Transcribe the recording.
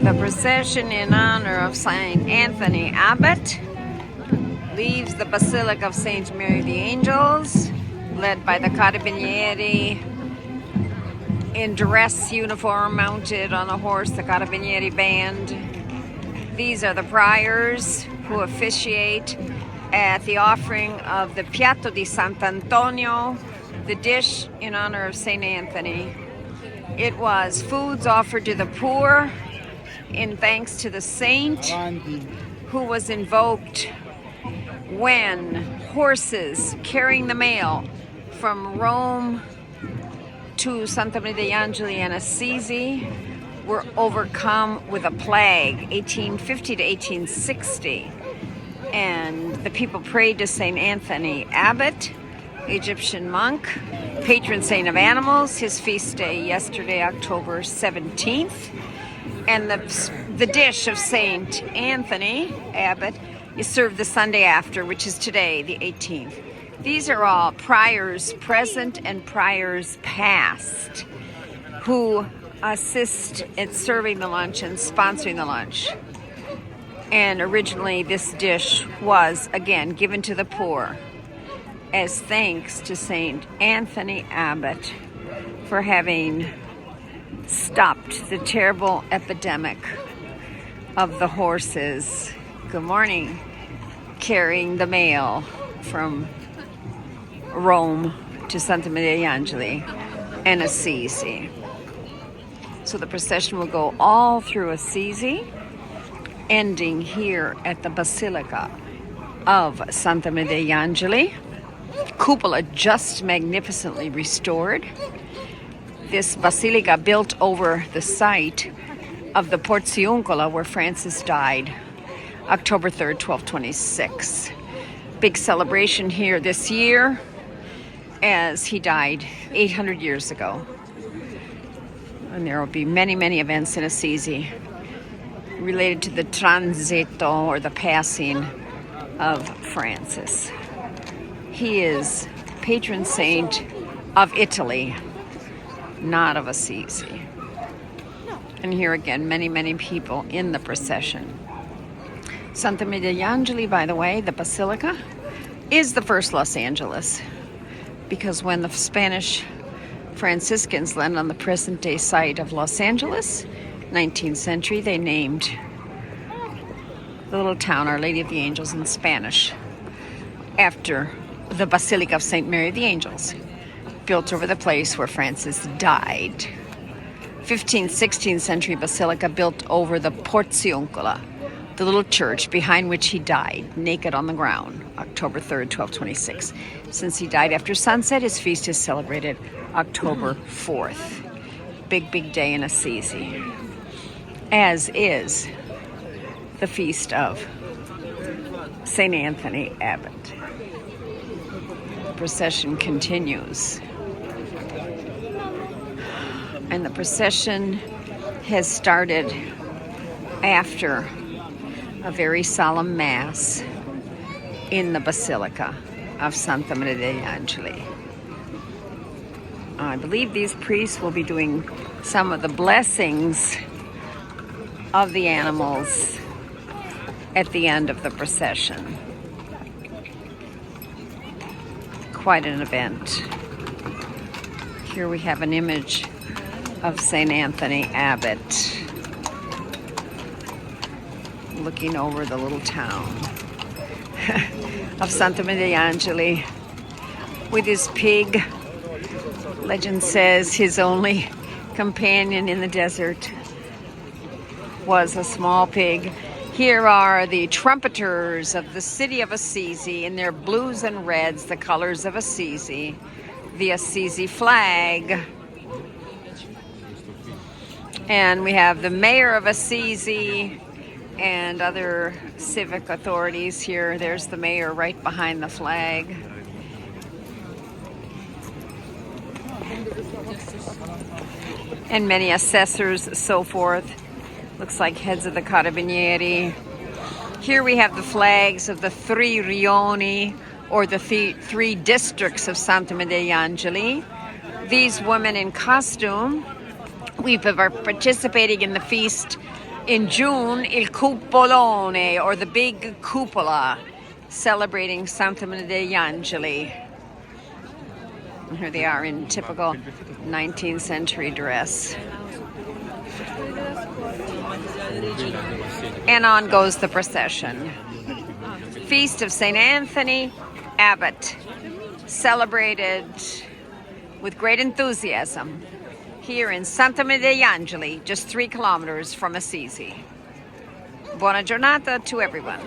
The procession in honor of Saint Anthony Abbot leaves the Basilica of Saint Mary the Angels, led by the Carabinieri in dress uniform, mounted on a horse, the Carabinieri band. These are the priors who officiate at the offering of the Piatto di Sant'Antonio, the dish in honor of Saint Anthony. It was foods offered to the poor in thanks to the saint who was invoked when horses carrying the mail from Rome to Santa Maria degli Angeli and Assisi were overcome with a plague, 1850 to 1860. And the people prayed to Saint Anthony Abbot, Egyptian monk, patron saint of animals. His feast day yesterday, October 17th. And the dish of Saint Anthony Abbot is served the Sunday after, which is today, the 18th. These are all priors present and priors past who assist at serving the lunch and sponsoring the lunch. And originally this dish was, again, given to the poor as thanks to Saint Anthony Abbot for having stopped the terrible epidemic of the horses, good morning, carrying the mail from Rome to Santa Maria degli Angeli and Assisi. So the procession will go all through Assisi, ending here at the Basilica of Santa Maria degli Angeli. Cupola just magnificently restored. This basilica built over the site of the Porziuncola where Francis died, October 3rd, 1226. Big celebration here this year as he died 800 years ago. And there will be many, many events in Assisi related to the transito, or the passing of Francis. He is patron saint of Italy, not of Assisi. And here again, many, many people in the procession. Santa Maria degli Angeli, by the way, the Basilica, is the first Los Angeles, because when the Spanish Franciscans landed on the present-day site of Los Angeles, 19th century, they named the little town Our Lady of the Angels in Spanish after the Basilica of Saint Mary the Angels, built over the place where Francis died. 15th, 16th century basilica built over the Porziuncola, the little church behind which he died, naked on the ground, October 3rd, 1226. Since he died after sunset, his feast is celebrated October 4th. Big, big day in Assisi, as is the feast of St. Anthony Abbot. The procession continues. And the procession has started after a very solemn Mass in the Basilica of Santa Maria degli Angeli. I believe these priests will be doing some of the blessings of the animals at the end of the procession. Quite an event. Here we have an image of St. Anthony Abbot looking over the little town of Santa Maria degli Angeli with his pig. Legend says his only companion in the desert was a small pig. Here are the trumpeters of the city of Assisi in their blues and reds, the colors of Assisi, the Assisi flag. And we have the mayor of Assisi and other civic authorities here. There's the mayor right behind the flag. And many assessors, so forth. Looks like heads of the Carabinieri. Here we have the flags of the three rioni, or the three districts of Santa Maria degli Angeli. These women in costume, we are participating in the feast In June, il cupolone, or the big cupola, celebrating Santa Maria degli Angeli. And here they are in typical 19th century dress. And on goes the procession. Feast of St. Anthony, Abbot, celebrated with great enthusiasm here in Santa Maria degli Angeli, just 3 kilometers from Assisi. Buona giornata to everyone.